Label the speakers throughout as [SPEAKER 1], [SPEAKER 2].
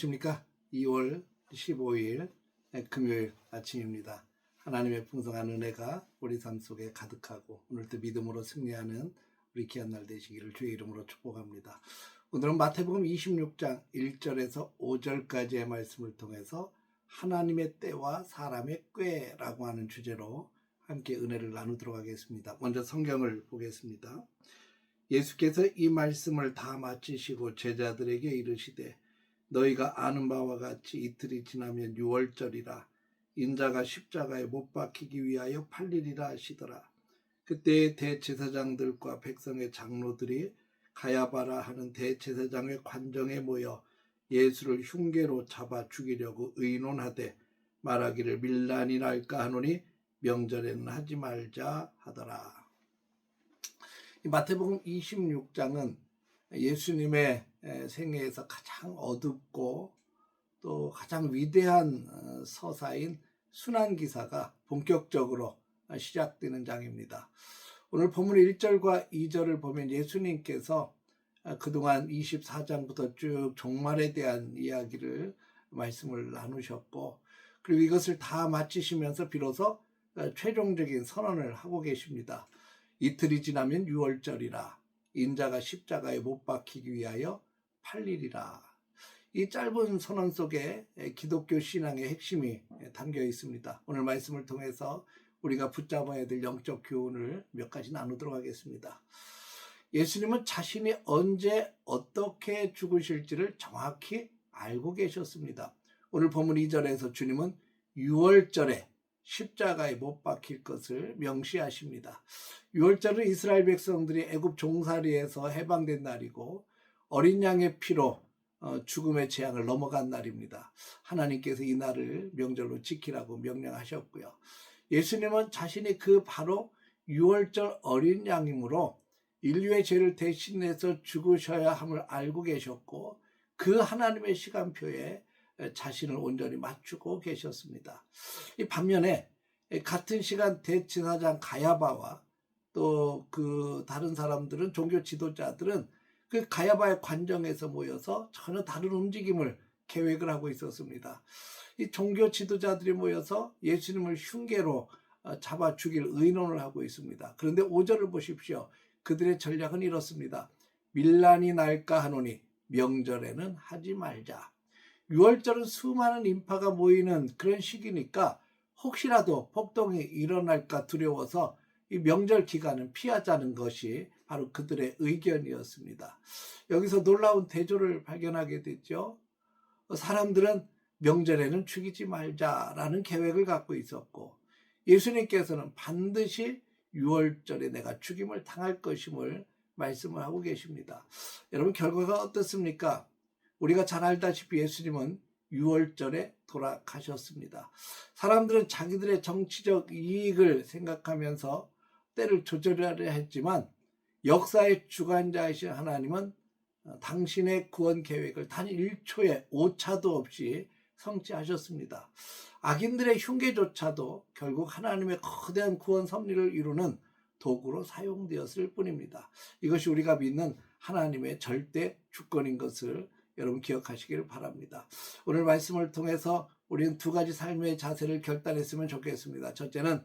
[SPEAKER 1] 안녕하십니까. 2월 15일 금요일 아침입니다. 하나님의 풍성한 은혜가 우리 삶 속에 가득하고 오늘도 믿음으로 승리하는 우리 귀한 날 되시기를 주의 이름으로 축복합니다. 오늘은 마태복음 26장 1절에서 5절까지의 말씀을 통해서 하나님의 때와 사람의 꾀라고 하는 주제로 함께 은혜를 나누도록 하겠습니다. 먼저 성경을 보겠습니다. 예수께서 이 말씀을 다 마치시고 제자들에게 이르시되 너희가 아는 바와 같이 이틀이 지나면 유월절이라 인자가 십자가에 못 박히기 위하여 팔리리라 하시더라. 그때 대제사장들과 백성의 장로들이 가야바라 하는 대제사장의 관정에 모여 예수를 흉계로 잡아 죽이려고 의논하되 말하기를 밀란이 날까 하노니 명절에는 하지 말자 하더라. 마태복음 26장은 예수님의 생애에서 가장 어둡고 또 가장 위대한 서사인 순환기사가 본격적으로 시작되는 장입니다. 오늘 본문 1절과 2절을 보면 예수님께서 그동안 24장부터 쭉 종말에 대한 이야기를 말씀을 나누셨고 그리고 이것을 다 마치시면서 비로소 최종적인 선언을 하고 계십니다. 이틀이 지나면 유월절이라 인자가 십자가에 못 박히기 위하여 팔리리라. 이 짧은 선언 속에 기독교 신앙의 핵심이 담겨 있습니다. 오늘 말씀을 통해서 우리가 붙잡아야 될 영적 교훈을 몇 가지 나누도록 하겠습니다. 예수님은 자신이 언제 어떻게 죽으실지를 정확히 알고 계셨습니다. 오늘 본문 2절에서 주님은 유월절에 십자가에 못 박힐 것을 명시하십니다. 유월절은 이스라엘 백성들이 애굽 종살이에서 해방된 날이고 어린 양의 피로 죽음의 재앙을 넘어간 날입니다. 하나님께서 이 날을 명절로 지키라고 명령하셨고요. 예수님은 자신이 그 바로 유월절 어린 양이므로 인류의 죄를 대신해서 죽으셔야 함을 알고 계셨고 그 하나님의 시간표에 자신을 온전히 맞추고 계셨습니다. 이 반면에 같은 시간 대제사장 가야바와 또 그 다른 사람들은 종교 지도자들은 그 가야바의 관정에서 모여서 전혀 다른 움직임을 계획을 하고 있었습니다. 이 종교 지도자들이 모여서 예수님을 흉계로 잡아 죽일 의논을 하고 있습니다. 그런데 5절을 보십시오. 그들의 전략은 이렇습니다. 밀란이 날까 하노니 명절에는 하지 말자. 6월절은 수많은 인파가 모이는 그런 시기니까 혹시라도 폭동이 일어날까 두려워서 이 명절 기간은 피하자는 것이 바로 그들의 의견이었습니다. 여기서 놀라운 대조를 발견하게 됐죠. 사람들은 명절에는 죽이지 말자라는 계획을 갖고 있었고 예수님께서는 반드시 6월절에 내가 죽임을 당할 것임을 말씀을 하고 계십니다. 여러분 결과가 어떻습니까? 우리가 잘 알다시피 예수님은 6월절에 돌아가셨습니다. 사람들은 자기들의 정치적 이익을 생각하면서 때를 조절하려 했지만 역사의 주관자이신 하나님은 당신의 구원 계획을 단 1초의 오차도 없이 성취하셨습니다. 악인들의 흉계조차도 결국 하나님의 거대한 구원 섭리를 이루는 도구로 사용되었을 뿐입니다. 이것이 우리가 믿는 하나님의 절대 주권인 것을 여러분 기억하시기를 바랍니다. 오늘 말씀을 통해서 우리는 두 가지 삶의 자세를 결단했으면 좋겠습니다. 첫째는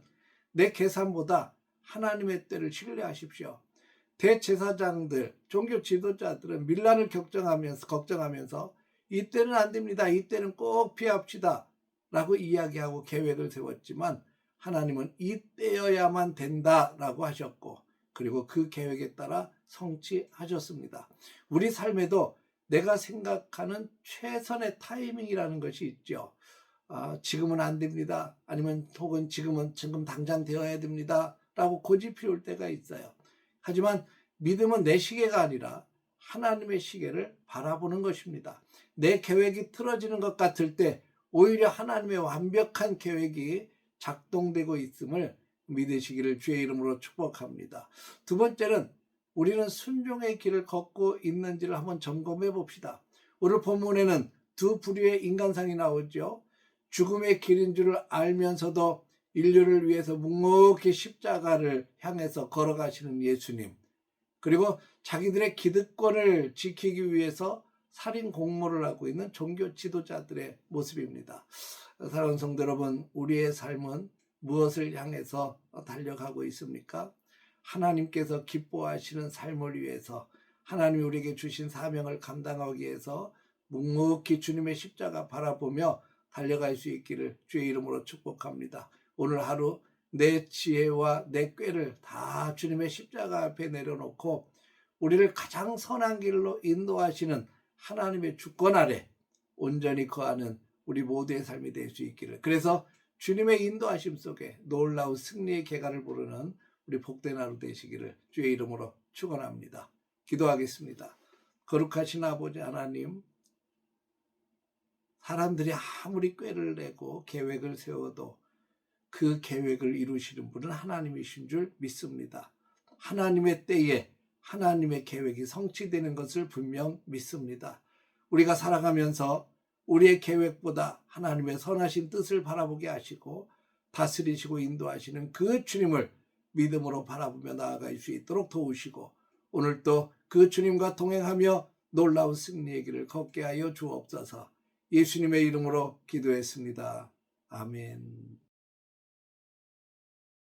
[SPEAKER 1] 내 계산보다 하나님의 때를 신뢰하십시오. 대제사장들, 종교 지도자들은 밀란을 걱정하면서 이 때는 안 됩니다. 이 때는 꼭 피합시다 라고 이야기하고 계획을 세웠지만 하나님은 이 때여야만 된다라고 하셨고 그리고 그 계획에 따라 성취하셨습니다. 우리 삶에도 내가 생각하는 최선의 타이밍이라는 것이 있죠. 지금은 안 됩니다. 아니면 혹은 지금 당장 되어야 됩니다. 라고 고집 피울 때가 있어요. 하지만 믿음은 내 시계가 아니라 하나님의 시계를 바라보는 것입니다. 내 계획이 틀어지는 것 같을 때 오히려 하나님의 완벽한 계획이 작동되고 있음을 믿으시기를 주의 이름으로 축복합니다. 두 번째는 우리는 순종의 길을 걷고 있는지를 한번 점검해 봅시다. 오늘 본문에는 두 부류의 인간상이 나오죠. 죽음의 길인 줄 알면서도 인류를 위해서 묵묵히 십자가를 향해서 걸어가시는 예수님. 그리고 자기들의 기득권을 지키기 위해서 살인 공모를 하고 있는 종교 지도자들의 모습입니다. 사랑하는 성도 여러분, 우리의 삶은 무엇을 향해서 달려가고 있습니까? 하나님께서 기뻐하시는 삶을 위해서, 하나님이 우리에게 주신 사명을 감당하기 위해서 묵묵히 주님의 십자가 바라보며 달려갈 수 있기를 주의 이름으로 축복합니다. 오늘 하루 내 지혜와 내 꾀를 다 주님의 십자가 앞에 내려놓고 우리를 가장 선한 길로 인도하시는 하나님의 주권 아래 온전히 거하는 우리 모두의 삶이 될 수 있기를, 그래서 주님의 인도하심 속에 놀라운 승리의 계가를 부르는 우리 복된 하루 되시기를 주의 이름으로 축원합니다. 기도하겠습니다. 거룩하신 아버지 하나님, 사람들이 아무리 꾀를 내고 계획을 세워도 그 계획을 이루시는 분은 하나님이신 줄 믿습니다. 하나님의 때에 하나님의 계획이 성취되는 것을 분명 믿습니다. 우리가 살아가면서 우리의 계획보다 하나님의 선하신 뜻을 바라보게 하시고 다스리시고 인도하시는 그 주님을 믿음으로 바라보며 나아갈 수 있도록 도우시고, 오늘도 그 주님과 동행하며 놀라운 승리의 길을 걷게 하여 주옵소서. 예수님의 이름으로 기도했습니다. 아멘.